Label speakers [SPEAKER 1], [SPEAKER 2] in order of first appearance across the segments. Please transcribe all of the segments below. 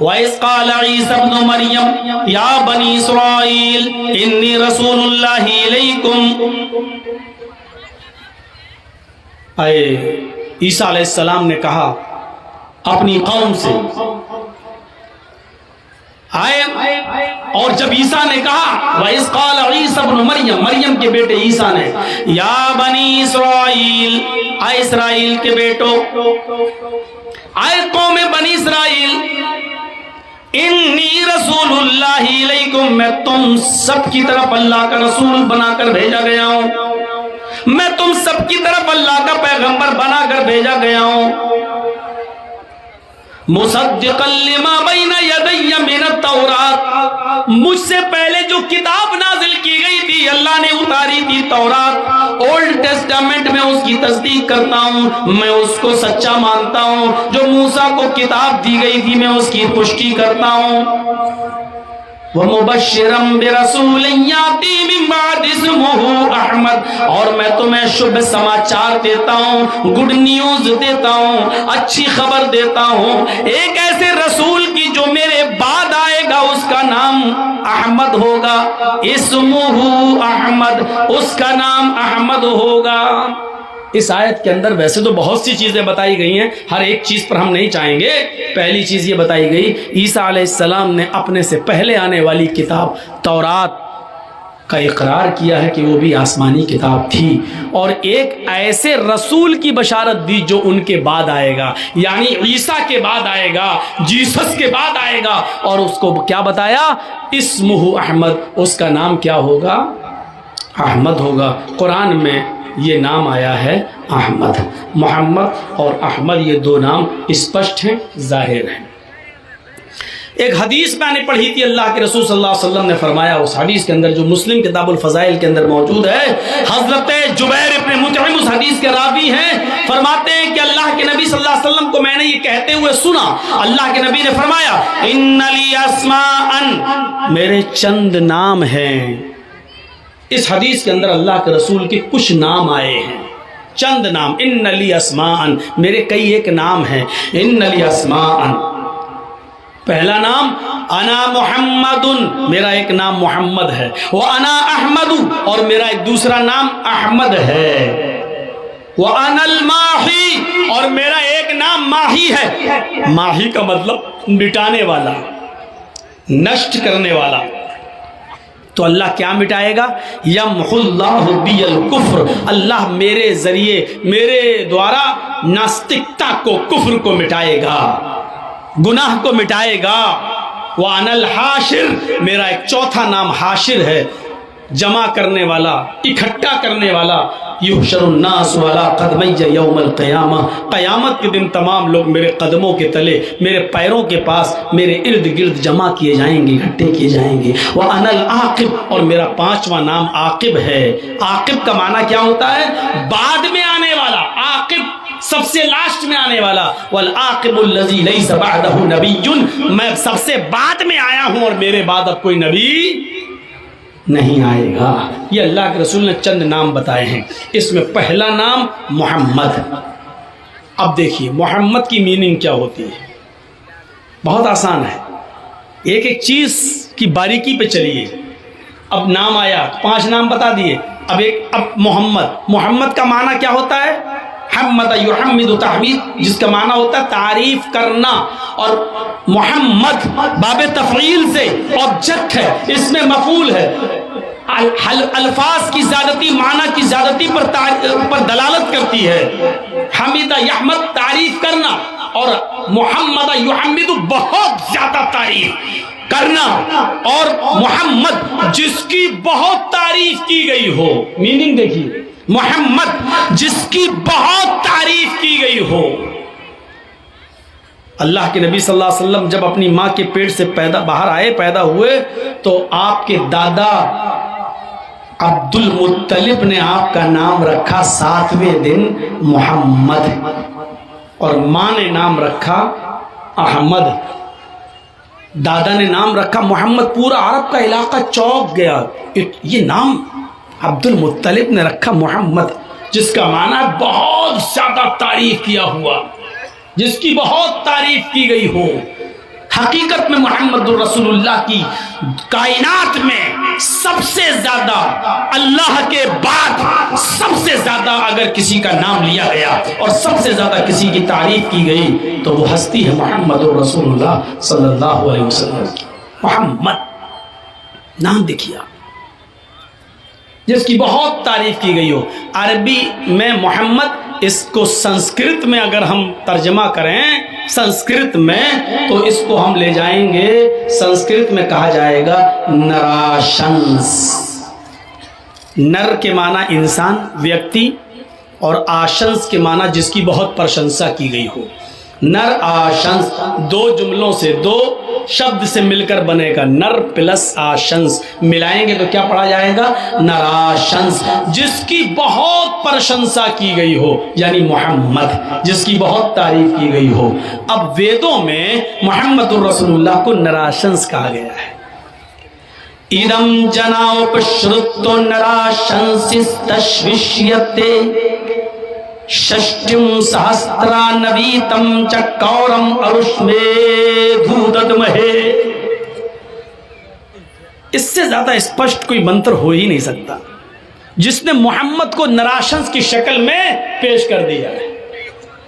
[SPEAKER 1] وَإِذْ قَالَ عِيسَى ابْنُ مَرْيَمَ يَا بَنِي إِسْرَائِيلَ إِنِّي رَسُولُ اللَّهِ إِلَيْكُمْ. اے عیسیٰ علیہ السلام نے کہا اپنی قوم سے، اور جب عیسیٰ نے کہا وَإِذْ قَالَ عِيسَى ابْنُ مَرْيَمَ، مریم کے بیٹے عیسیٰ نے، یا بنی اسرائیل، اے اسرائیل کے بیٹو، اے قوم بنی اسرائیل، انی رسول اللہ علیکم، میں تم سب کی طرف اللہ کا رسول بنا کر بھیجا گیا ہوں، میں تم سب کی طرف اللہ کا پیغمبر بنا کر بھیجا گیا ہوں. مصدقا لما بین یدی من التوراۃ، مجھ سے پہلے جو کتاب نازل کی گئی تھی، اللہ نے اتاری تھی تورات، اولڈ ٹیسٹامنٹ میں اس کی تصدیق کرتا ہوں، میں اس کو سچا مانتا ہوں. جو موسیٰ کو کتاب دی گئی تھی میں اس کی پشٹی کرتا ہوں. وَمُبَشِّرًا بِرَسُولٍ يَأْتِي مِن بَعْدِ اسْمُهُ احمد، اور میں تمہیں شبھ سماچار دیتا ہوں، گڈ نیوز دیتا ہوں، اچھی خبر دیتا ہوں، ایک ایسے رسول کی جو میرے بعد آئے گا، اس کا نام احمد ہوگا. اسمہ احمد، اس کا نام احمد ہوگا. اس آیت کے اندر ویسے تو بہت سی چیزیں بتائی گئی ہیں، ہر ایک چیز پر ہم نہیں چاہیں گے. پہلی چیز یہ بتائی گئی عیسیٰ علیہ السلام نے اپنے سے پہلے آنے والی کتاب تورات کا اقرار کیا ہے کہ وہ بھی آسمانی کتاب تھی، اور ایک ایسے رسول کی بشارت دی جو ان کے بعد آئے گا، یعنی عیسیٰ کے بعد آئے گا، جیسس کے بعد آئے گا. اور اس کو کیا بتایا؟ اسمہ احمد، اس کا نام کیا ہوگا؟ احمد ہوگا. قرآن میں یہ نام آیا ہے احمد. محمد اور احمد یہ دو نام اسپشٹ ہیں، ظاہر ہیں. ایک حدیث میں نے پڑھی تھی، اللہ کے رسول صلی اللہ علیہ وسلم نے فرمایا، اس حدیث کے اندر جو مسلم کتاب الفضائل کے اندر موجود ہے، حضرت جبیر ابن مطعم اس حدیث کے راوی ہیں، فرماتے ہیں کہ اللہ کے نبی صلی اللہ علیہ وسلم کو میں نے یہ کہتے ہوئے سنا. اللہ کے نبی نے فرمایا ان لی اسماء، میرے چند نام ہیں. اس حدیث کے اندر اللہ کے رسول کے کچھ نام آئے ہیں، چند نام. ان لی اسماء، میرے کئی ایک نام ہیں. ان لی اسماء، پہلا نام انا محمد، میرا ایک نام محمد ہے. وانا احمد، اور میرا ایک دوسرا نام احمد ہے. وانا الماحی، اور میرا ایک نام ماہی ہے. ماہی کا مطلب مٹانے والا، نشٹ کرنے والا. تو اللہ کیا مٹائے گا؟ یمحو اللہ بی الکفر، اللہ میرے ذریعے، میرے دوارا ناستکتا کو، کفر کو مٹائے گا، گناہ کو مٹائے گا. وَأَنَا الْحَاشِرُ، میرا ایک چوتھا نام حاشر ہے، جمع کرنے والا، اکٹھا کرنے والا. یحشر الناس علی قدمی یوم القیامہ، قیامت کے دن تمام لوگ میرے قدموں کے تلے، میرے پیروں کے پاس، میرے ارد گرد جمع کیے جائیں گے، اکٹھے کیے جائیں گے. وَأَنَا الْعَاقِبُ، اور میرا پانچواں نام عاقب ہے. عاقب کا معنی کیا ہوتا ہے؟ بعد میں آنے والا. عاقب سب سے لاسٹ میں آنے والا. والعاقب الذی لیس بعدہ نبی، میں سب سے بعد میں آیا ہوں اور میرے بعد اب کوئی نبی نہیں آئے گا. یہ اللہ کے رسول نے چند نام بتائے ہیں. اس میں پہلا نام محمد. اب دیکھیے محمد کی میننگ کیا ہوتی ہے، بہت آسان ہے. ایک ایک چیز کی باریکی پہ چلیے. اب نام آیا، 5 نام بتا دیے. اب محمد کا معنی کیا ہوتا ہے؟ حمد یحمد تحمید، جس کا معنی ہوتا ہے تعریف کرنا. اور محمد باب تفعیل سے آبجیکٹ ہے، اس میں مفعول ہے. الفاظ کی زیادتی معنی کی زیادتی پر دلالت کرتی ہے. حمید یحمد تعریف کرنا، اور محمد یحمد بہت زیادہ تعریف کرنا. اور محمد جس کی بہت تعریف کی گئی ہو. میننگ دیکھیے، محمد جس کی بہت تعریف کی گئی ہو. اللہ کے نبی صلی اللہ علیہ وسلم جب اپنی ماں کے پیٹ سے پیدا ہوئے تو آپ کے دادا عبد المطلب نے آپ کا نام رکھا 7ویں دن محمد، اور ماں نے نام رکھا احمد. دادا نے نام رکھا محمد. پورا عرب کا علاقہ چونک گیا. یہ نام عبد المطلب نے رکھا محمد، جس کا معنی بہت زیادہ تعریف کیا ہوا، جس کی بہت تعریف کی گئی ہو. حقیقت میں محمد الرسول اللہ کی کائنات میں سب سے زیادہ، اللہ کے بعد سب سے زیادہ اگر کسی کا نام لیا گیا اور سب سے زیادہ کسی کی تعریف کی گئی تو وہ ہستی ہے محمد الرسول اللہ صلی اللہ علیہ وسلم کی۔ محمد نام دیکھیے جس کی بہت تعریف کی گئی ہو۔ عربی میں محمد، اس کو سنسکرت میں اگر ہم ترجمہ کریں سنسکرت میں تو اس کو ہم لے جائیں گے، سنسکرت میں کہا جائے گا نراشنس۔ نر کے معنی انسان، ویکتی، اور آشنس کے معنی جس کی بہت پرشنسا کی گئی ہو۔ نر آشنس دو جملوں سے، دو شبد سے مل کر بنے گا، نر پلس آشنس، ملائیں گے تو کیا پڑھا جائے گا؟ نراشنس، جس کی بہت پرشنسا کی گئی ہو، یعنی محمد جس کی بہت تعریف کی گئی ہو۔ اب ویدوں میں محمد الرسول اللہ کو نراشنس کہا گیا ہے۔ ادم جناوپشرتو نراشنسستشوشیتے ششٹم سہسرا نویتم چکورم اروشمے دھوددمہے۔ اس سے زیادہ اسپشٹ کوئی منتر ہو ہی نہیں سکتا جس نے محمد کو نراشنس کی شکل میں پیش کر دیا ہے۔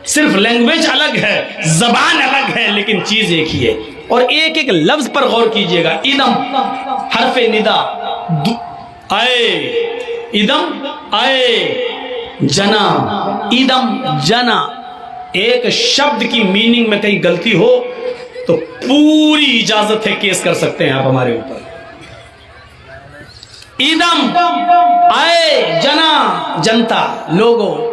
[SPEAKER 1] صرف لینگویج الگ ہے، زبان الگ ہے، لیکن چیز ایک ہی ہے۔ اور ایک ایک لفظ پر غور کیجئے گا۔ ادم حرف ندا، آئے ادم، آئے جنا، ادم جنا۔ ایک شبد کی میننگ میں کہیں غلطی ہو تو پوری اجازت ہے کیس کر سکتے ہیں آپ ہمارے اوپر۔ ادم آئے جنا، جنتا، لوگو۔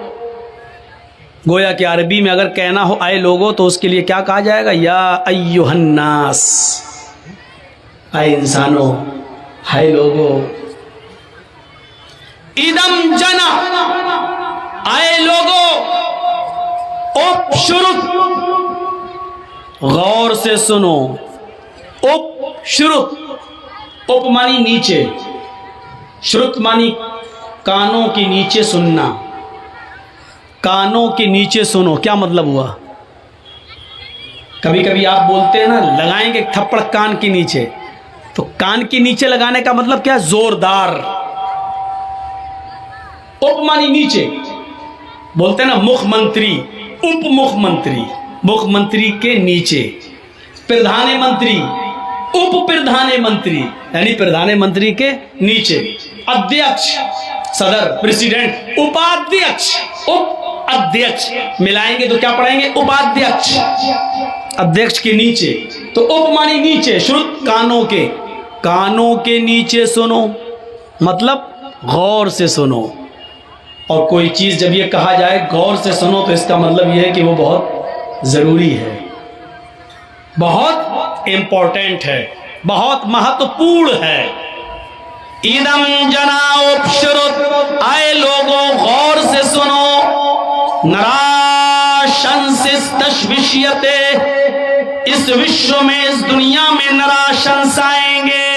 [SPEAKER 1] گویا کہ عربی میں اگر کہنا ہو آئے لوگو تو اس کے لیے کیا کہا جائے گا؟ یا ایھا الناس، آئے انسانوں، ہائے لوگو۔ ادم جنا، آئے لوگو، اپ شرط، غور سے سنو، اپ شرط، اپ مانی نیچے، شرط مانی کانوں کے نیچے سننا، کانوں کے نیچے سنو۔ کیا مطلب ہوا؟ کبھی کبھی آپ بولتے ہیں نا لگائیں گے تھپڑ کان کے نیچے، تو کان کے نیچے لگانے کا مطلب کیا؟ زوردار۔ اپ مانی نیچے، بولتے ہیں نا مکھ منتری، اپ مکھ منتری، مکھ منتری کے نیچے، پردھان منتری، اپ پردھان منتری، یعنی پردھان منتری کے نیچے، ادھیکش صدر پریسیڈنٹ، اپادھیکش، اپ ادھیکش، ملائیں گے تو کیا پڑھیں گے؟ اپادھیکش، ادھیکش کے نیچے۔ تو اپ مانی نیچے، شرط کانوں کے، کانوں کے نیچے سنو، مطلب غور سے سنو۔ اور کوئی چیز جب یہ کہا جائے غور سے سنو تو اس کا مطلب یہ ہے کہ وہ بہت ضروری ہے، بہت امپورٹنٹ ہے، بہت مہتوپورن ہے۔ ادم جناؤ شرط، آئے لوگوں غور سے سنو، نراشنسس تشویشیتے، اس وشو میں، اس دنیا میں نراشنس آئیں گے،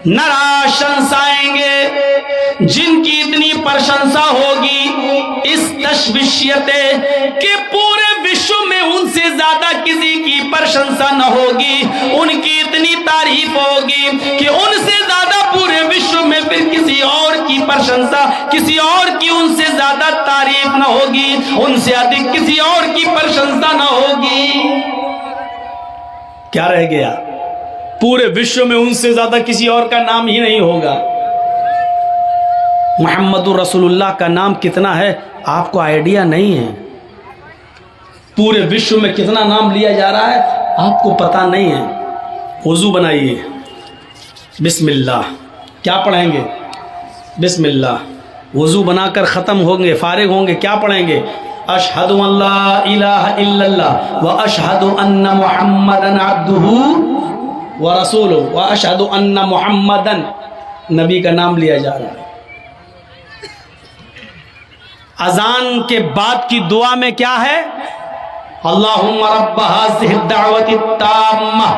[SPEAKER 1] نراشنس آئیں گے جن کی اتنی پرشنسا ہوگی، اس تشویشیتے کہ پورے وشو میں ان سے زیادہ کسی کی پرشنسا نہ ہوگی، ان کی اتنی تعریف ہوگی کہ ان سے زیادہ پورے وشو میں پھر کسی اور کی پرشنسا، کسی اور کی ان سے زیادہ تعریف نہ ہوگی، ان سے ادھک کسی اور کی پرشنسا نہ ہوگی۔ کیا رہ گیا؟ پورے وشو میں ان سے زیادہ کسی اور کا نام ہی نہیں ہوگا۔ محمد الرسول اللہ کا نام کتنا ہے آپ کو آئیڈیا نہیں ہے، پورے وشو میں کتنا نام لیا جا رہا ہے آپ کو پتہ نہیں ہے۔ وضو بنائیے، بسم اللہ، کیا پڑھیں گے؟ بسم اللہ۔ وضو بنا کر ختم ہوں گے، فارغ ہوں گے، کیا پڑھیں گے؟ اشہد ان لا الہ الا اللہ واشہد ان محمدن عبدہ ورسولہ واشہد ان محمدن، نبی کا نام لیا جا رہا ہے۔ اذان کے بعد کی دعا میں کیا ہے؟ اللہم رب هذه الدعوة التامة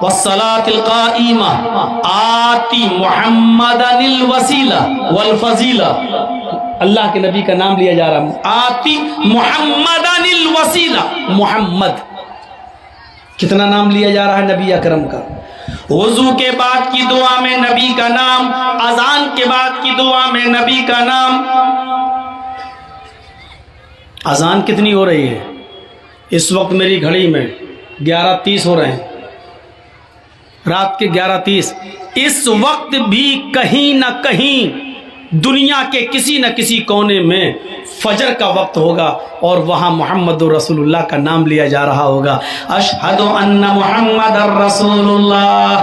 [SPEAKER 1] والصلاة القائمة آتی محمدا الوسیلہ والفضیلہ۔ اللہ کے نبی کا نام لیا جا رہا ہے، آتی محمدا الوسیلہ، محمد کتنا نام لیا جا رہا ہے نبی اکرم کا؟ وضو کے بعد کی دعا میں نبی کا نام، اذان کے بعد کی دعا میں نبی کا نام۔ اذان کتنی ہو رہی ہے اس وقت؟ میری گھڑی میں 11:30 ہو رہے ہیں، رات کے 11:30۔ اس وقت بھی کہیں نہ کہیں دنیا کے کسی نہ کسی کونے میں فجر کا وقت ہوگا اور وہاں محمد رسول اللہ کا نام لیا جا رہا ہوگا۔ اشہد ان محمد رسول اللہ۔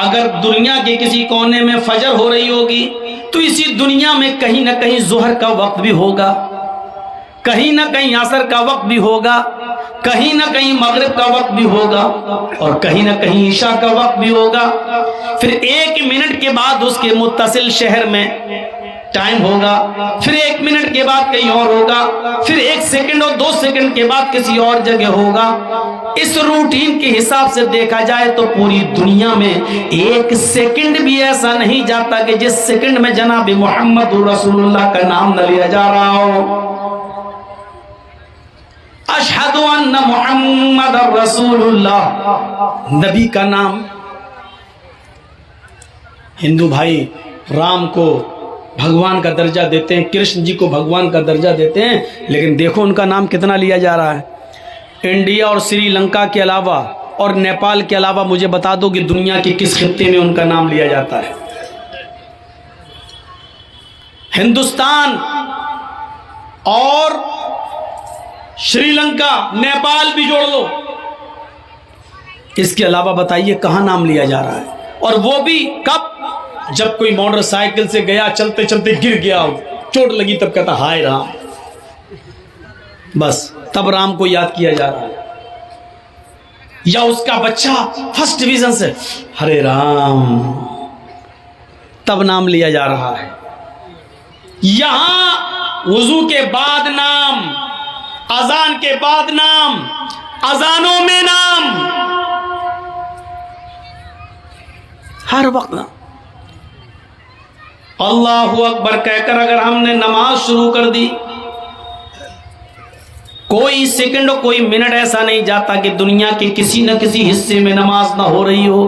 [SPEAKER 1] اگر دنیا کے کسی کونے میں فجر ہو رہی ہوگی تو اسی دنیا میں کہیں نہ کہیں ظہر کا وقت بھی ہوگا، کہیں نہ کہیں عصر کا وقت بھی ہوگا، کہیں نہ کہیں مغرب کا وقت بھی ہوگا، اور کہیں نہ کہیں عشاء کا وقت بھی ہوگا۔ پھر 1 منٹ کے بعد اس کے متصل شہر میں ٹائم ہوگا، پھر 1 منٹ کے بعد کہیں اور ہوگا، پھر 1 سیکنڈ اور 2 سیکنڈ کے بعد کسی اور جگہ ہوگا۔ اس روٹین کے حساب سے دیکھا جائے تو پوری دنیا میں 1 سیکنڈ بھی ایسا نہیں جاتا کہ جس سیکنڈ میں جناب محمد رسول اللہ کا نام نہ لیا جا رہا ہو۔ اشہد ان محمد رسول اللہ، نبی کا نام۔ ہندو بھائی رام کو بھگوان کا درجہ دیتے ہیں، کرشن جی کو بھگوان کا درجہ دیتے ہیں، لیکن دیکھو ان کا نام کتنا لیا جا رہا ہے۔ انڈیا اور سری لنکا کے علاوہ اور نیپال کے علاوہ مجھے بتا دو کہ دنیا کے کس خطے میں ان کا نام لیا جاتا ہے؟ ہندوستان اور شری لنکا، نیپال بھی جوڑ لو، اس کے علاوہ بتائیے کہاں نام لیا جا رہا ہے؟ اور وہ بھی کب؟ جب کوئی موٹر سائیکل سے گیا، چلتے چلتے گر گیا، چوٹ لگی، تب کہتا ہائے رام، بس تب رام کو یاد کیا جا رہا ہے۔ یا اس کا بچہ فرسٹ ڈویژن سے ہرے رام، تب نام لیا جا رہا ہے۔ یہاں وضو کے بعد نام، اذان کے بعد نام، اذانوں میں نام، ہر وقت نام۔ اللہ اکبر کہہ کر اگر ہم نے نماز شروع کر دی، کوئی سیکنڈ کوئی منٹ ایسا نہیں جاتا کہ دنیا کے کسی نہ کسی حصے میں نماز نہ ہو رہی ہو۔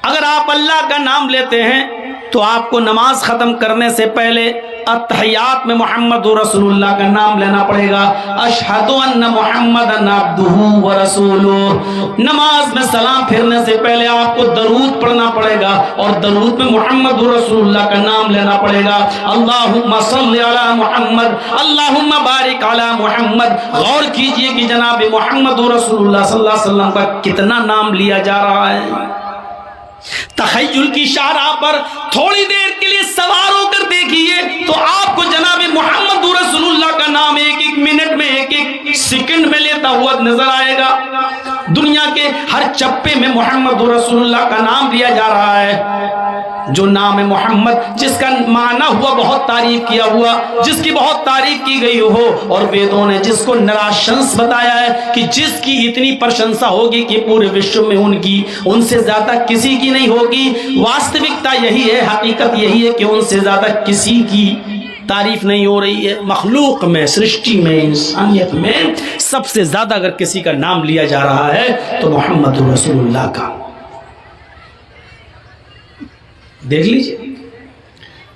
[SPEAKER 1] اگر آپ اللہ کا نام لیتے ہیں تو آپ کو نماز ختم کرنے سے پہلے اتحیات میں محمد رسول اللہ کا نام لینا پڑے گا۔ اشہد ان محمدً عبدہ ورسولہ۔ نماز میں سلام پھیرنے سے پہلے آپ کو درود پڑھنا پڑے گا، اور درود میں محمد رسول اللہ کا نام لینا پڑے گا۔ اللہم صلی علی محمد، اللہم بارک علی محمد۔ غور کیجئے کہ جناب محمد رسول اللہ صلی اللہ علیہ وسلم کا کتنا نام لیا جا رہا ہے۔ تخیل کی شاہراہ پر تھوڑی دیر کے لیے سوار ہو کر دیکھیے تو آپ کو جناب محمد رسول اللہ کا نام 1-1 منٹ میں، 1-1 سیکنڈ میں لیتا ہوا نظر آئے گا۔ دنیا کے ہر چپے میں محمد رسول اللہ کا نام لیا جا رہا ہے۔ جو نام محمد، جس کا معنی ہوا بہت تعریف کیا ہوا، جس کی بہت تعریف کی گئی ہو، اور ویدوں نے جس کو نراشنس بتایا ہے کہ جس کی اتنی پرشنسا ہوگی کہ پورے وشو میں ان سے زیادہ کسی کی نہیں ہوگی۔ واستوکتا یہی ہے، حقیقت یہی ہے کہ ان سے زیادہ کسی کی تعریف نہیں ہو رہی ہے۔ مخلوق میں، سرشٹی میں، انسانیت میں سب سے زیادہ اگر کسی کا نام لیا جا رہا ہے تو محمد رسول اللہ کا۔ دیکھ لیجئے،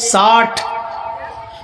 [SPEAKER 1] 60,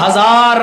[SPEAKER 1] 1000,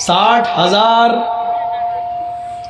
[SPEAKER 1] 60,000।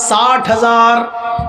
[SPEAKER 1] 60,000,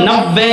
[SPEAKER 1] 90,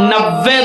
[SPEAKER 1] 90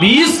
[SPEAKER 1] 20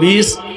[SPEAKER 1] 20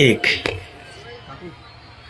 [SPEAKER 1] 1।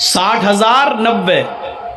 [SPEAKER 1] 60,090।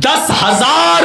[SPEAKER 1] 10,000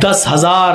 [SPEAKER 1] 10,000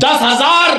[SPEAKER 1] 10,000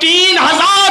[SPEAKER 1] 3,000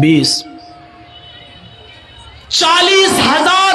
[SPEAKER 1] 20। 40,000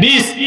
[SPEAKER 1] 20।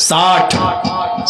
[SPEAKER 1] 60।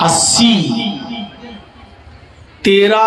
[SPEAKER 1] 80। 13